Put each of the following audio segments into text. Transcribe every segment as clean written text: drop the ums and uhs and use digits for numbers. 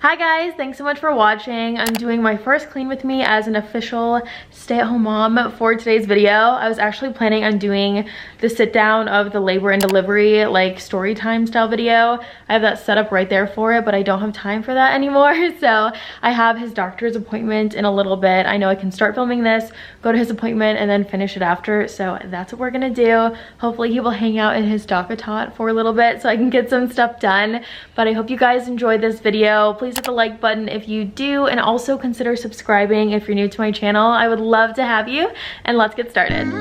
Hi guys, thanks so much for watching. I'm doing my first clean with me as an official stay-at-home mom for today's video. I was actually planning on doing the sit down of the labor and delivery like story time style video. I have that set up right there for it, but I don't have time for that anymore. So I have his doctor's appointment in a little bit. I know I can start filming this, go to his appointment, and then finish it after. So that's what we're gonna do. Hopefully he will hang out in his DockATot for a little bit so I can get some stuff done. But I hope you guys enjoyed this video. Please hit the like button if you do, and also consider subscribing if you're new to my channel. I would love to have you, and let's get started.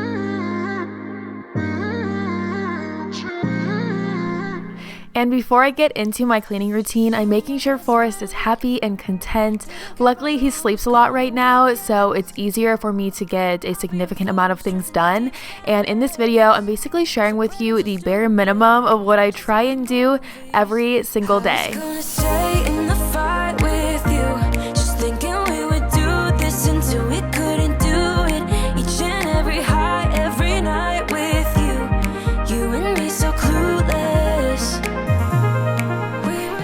And before I get into my cleaning routine, I'm making sure Forrest is happy and content. Luckily, he sleeps a lot right now, so it's easier for me to get a significant amount of things done. And in this video, I'm basically sharing with you the bare minimum of what I try and do every single day.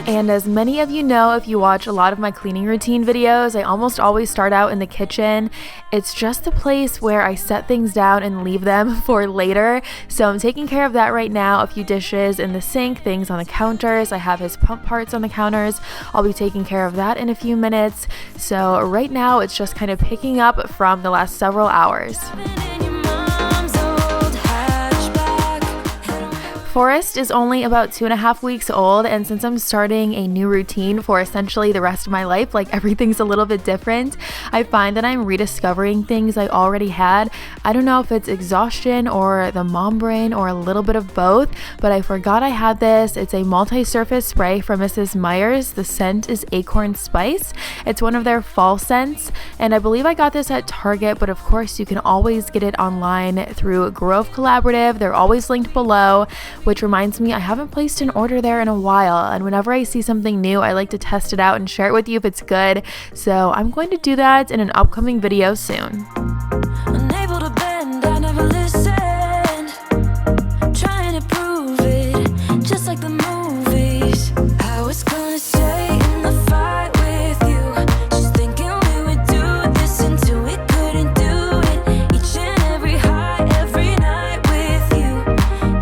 And as many of you know, if you watch a lot of my cleaning routine videos, I almost always start out in the kitchen. It's just a place where I set things down and leave them for later. So I'm taking care of that right now. A few dishes in the sink, things on the counters. I have his pump parts on the counters. I'll be taking care of that in a few minutes. So right now it's just kind of picking up from the last several hours. Forrest is only about 2.5 weeks old, and since I'm starting a new routine for essentially the rest of my life, like everything's a little bit different, I find that I'm rediscovering things I already had. I don't know if it's exhaustion or the mom brain or a little bit of both, but I forgot I had this. It's a multi-surface spray from Mrs. Meyer's. The scent is Acorn Spice. It's one of their fall scents, and I believe I got this at Target, but of course you can always get it online through Grove Collaborative. They're always linked below. Which reminds me, I haven't placed an order there in a while, and whenever I see something new, I like to test it out and share it with you if it's good. So I'm going to do that in an upcoming video soon. Unable to bend, I never listen. Trying to prove it, just like the movies. I was gonna say in the fight with you, just thinking we would do this until we couldn't do it. Each and every high, every night with you.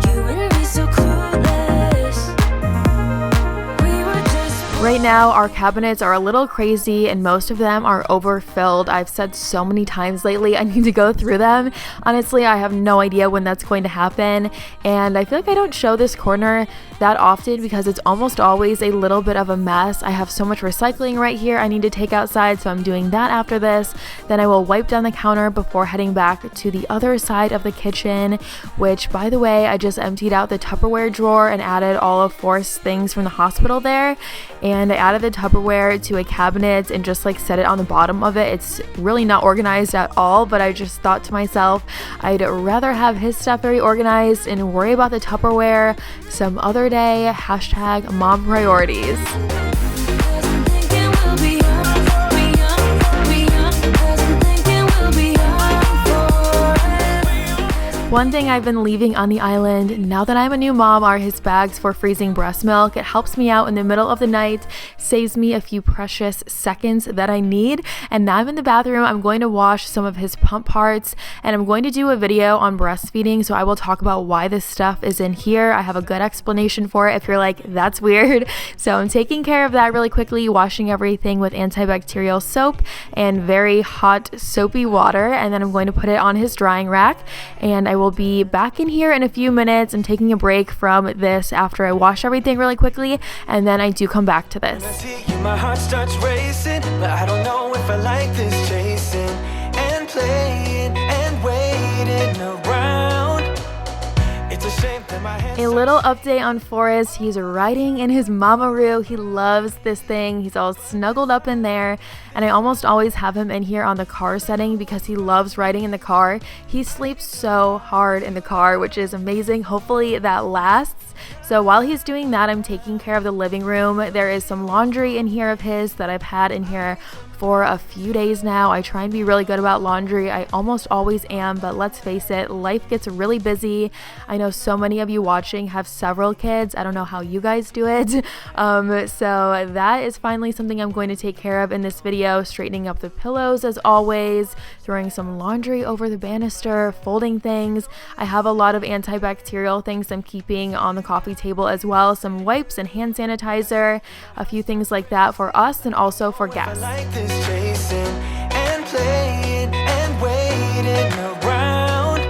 You and me so clueless. We were just right now, our cabinets are a little crazy and most of them are overfilled. I've said so many times lately I need to go through them. Honestly, I have no idea when that's going to happen, and I feel like I don't show this corner that often because it's almost always a little bit of a mess. I have so much recycling right here I need to take outside, so I'm doing that after this. Then I will wipe down the counter before heading back to the other side of the kitchen, which, by the way, I just emptied out the Tupperware drawer and added all of Forrest's things from the hospital there. And I added the Tupperware to a cabinet and just like set it on the bottom of it. It's really not organized at all, but I just thought to myself, I'd rather have his stuff very organized and worry about the Tupperware some other day. Hashtag mom priorities. One thing I've been leaving on the island now that I'm a new mom are his bags for freezing breast milk. It helps me out in the middle of the night, saves me a few precious seconds that I need. And now I'm in the bathroom. I'm going to wash some of his pump parts, and I'm going to do a video on breastfeeding, so I will talk about why this stuff is in here. I have a good explanation for it if you're like, that's weird. So I'm taking care of that really quickly, washing everything with antibacterial soap and very hot soapy water, and then I'm going to put it on his drying rack, and I will be back in here in a few minutes. I'm taking a break from this after I wash everything really quickly, and then I do come back to this. My heart starts racing, but I don't know if I like this chasing and playing and waiting around. It's a shame that my hands. A little update on Forrest. He's riding in his Mamaroo. He loves this thing. He's all snuggled up in there, and I almost always have him in here on the car setting because he loves riding in the car. He sleeps so hard in the car, which is amazing. Hopefully that lasts. So while he's doing that, I'm taking care of the living room. There is some laundry in here of his that I've had in here for a few days now. I try and be really good about laundry. I almost always am, but let's face it, life gets really busy. I know so many of you watching have several kids. I don't know how you guys do it. So that is finally something I'm going to take care of in this video, straightening up the pillows as always, throwing some laundry over the banister, folding things. I have a lot of antibacterial things I'm keeping on the coffee table as well, some wipes and hand sanitizer, a few things like that for us and also for guests. Like this, chasing and playing and waiting around.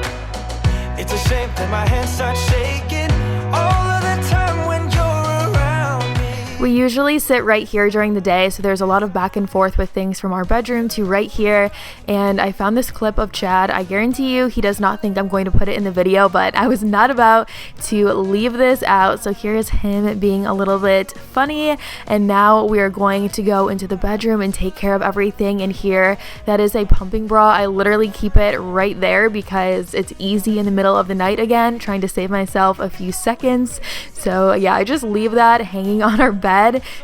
It's a shame that my hands start shaking all of the time when you're around me. We usually sit right here during the day, so there's a lot of back and forth with things from our bedroom to right here. And I found this clip of Chad. I guarantee you he does not think I'm going to put it in the video, but I was not about to leave this out. So here's him being a little bit funny. And now we are going to go into the bedroom and take care of everything in here. That is a pumping bra. I literally keep it right there because it's easy in the middle of the night again, trying to save myself a few seconds. So yeah, I just leave that hanging on our bed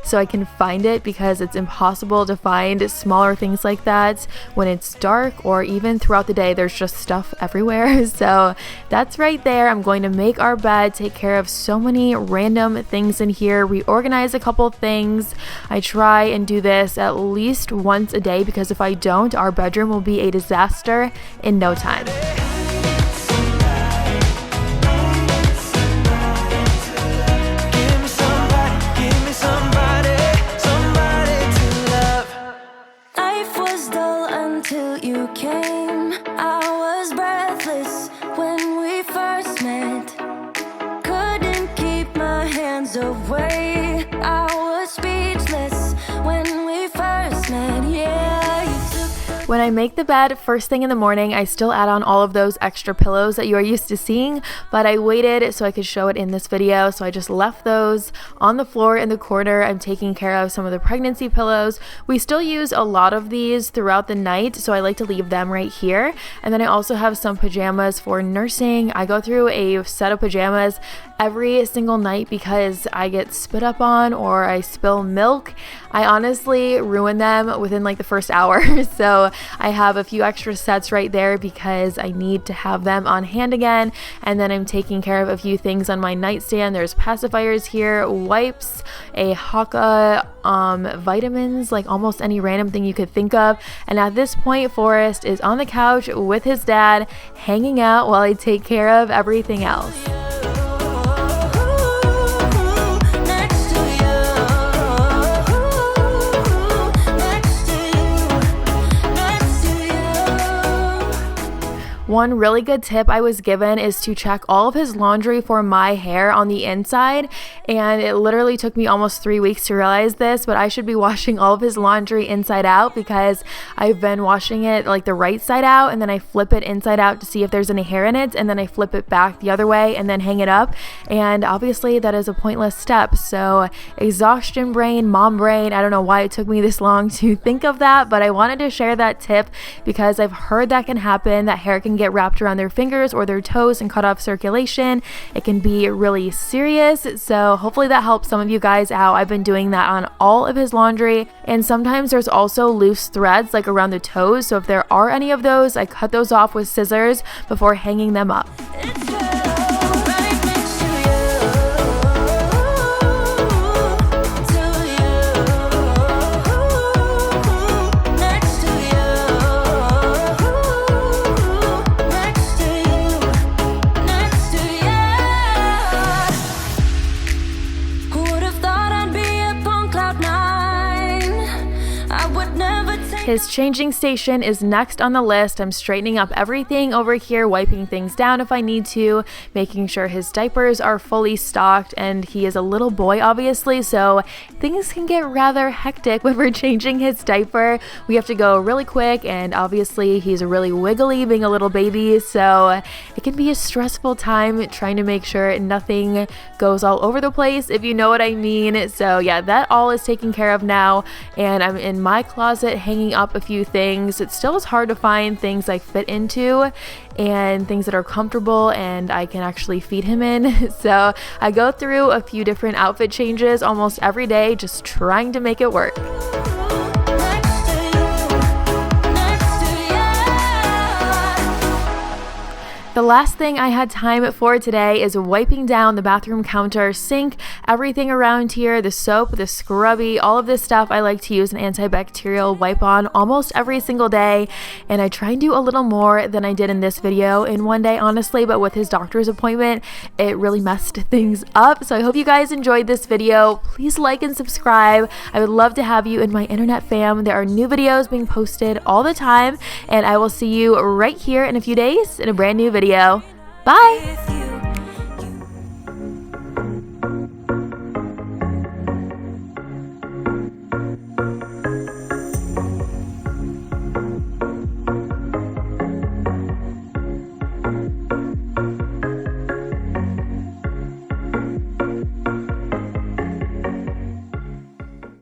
so I can find it, because it's impossible to find smaller things like that when it's dark or even throughout the day. There's just stuff everywhere. So that's right there. I'm going to make our bed, take care of so many random things in here, reorganize a couple things. I try and do this at least once a day, because if I don't, our bedroom will be a disaster in no time. Away, I was speechless when we first met. Yeah, you took. When I make the bed first thing in the morning, I still add on all of those extra pillows that you are used to seeing, but I waited so I could show it in this video. So I just left those on the floor in the corner. I'm taking care of some of the pregnancy pillows. We still use a lot of these throughout the night, so I like to leave them right here. And then I also have some pajamas for nursing. I go through a set of pajamas every single night because I get spit up on or I spill milk. I honestly ruin them within like the first hour. So I have a few extra sets right there because I need to have them on hand again. And then I'm taking care of a few things on my nightstand. There's pacifiers here, wipes, a Haka, vitamins, like almost any random thing you could think of. And at this point, Forrest is on the couch with his dad, hanging out while I take care of everything else. One really good tip I was given is to check all of his laundry for my hair on the inside, and it literally took me almost 3 weeks to realize this, but I should be washing all of his laundry inside out because I've been washing it like the right side out, and then I flip it inside out to see if there's any hair in it, and then I flip it back the other way and then hang it up. And obviously that is a pointless step. So exhaustion brain, mom brain, I don't know why it took me this long to think of that, but I wanted to share that tip because I've heard that can happen, that hair can get wrapped around their fingers or their toes and cut off circulation. It can be really serious. So hopefully that helps some of you guys out. I've been doing that on all of his laundry, and sometimes there's also loose threads like around the toes. So if there are any of those, I cut those off with scissors before hanging them up. His changing station is next on the list. I'm straightening up everything over here, wiping things down if I need to, making sure his diapers are fully stocked, and he is a little boy obviously, so things can get rather hectic when we're changing his diaper. We have to go really quick, and obviously he's really wiggly being a little baby, so it can be a stressful time trying to make sure nothing goes all over the place, if you know what I mean. So yeah, that all is taken care of now, and I'm in my closet hanging up a few things. It still is hard to find things I fit into and things that are comfortable and I can actually feed him in. So I go through a few different outfit changes almost every day, just trying to make it work. Next to you. The last thing I had time for today is wiping down the bathroom counter, sink, everything around here, the soap, the scrubby, all of this stuff. I like to use an antibacterial wipe on almost every single day, and I try and do a little more than I did in this video in one day, honestly, but with his doctor's appointment, it really messed things up. So I hope you guys enjoyed this video. Please like and subscribe. I would love to have you in my internet fam. There are new videos being posted all the time, and I will see you right here in a few days in a brand new video. Bye!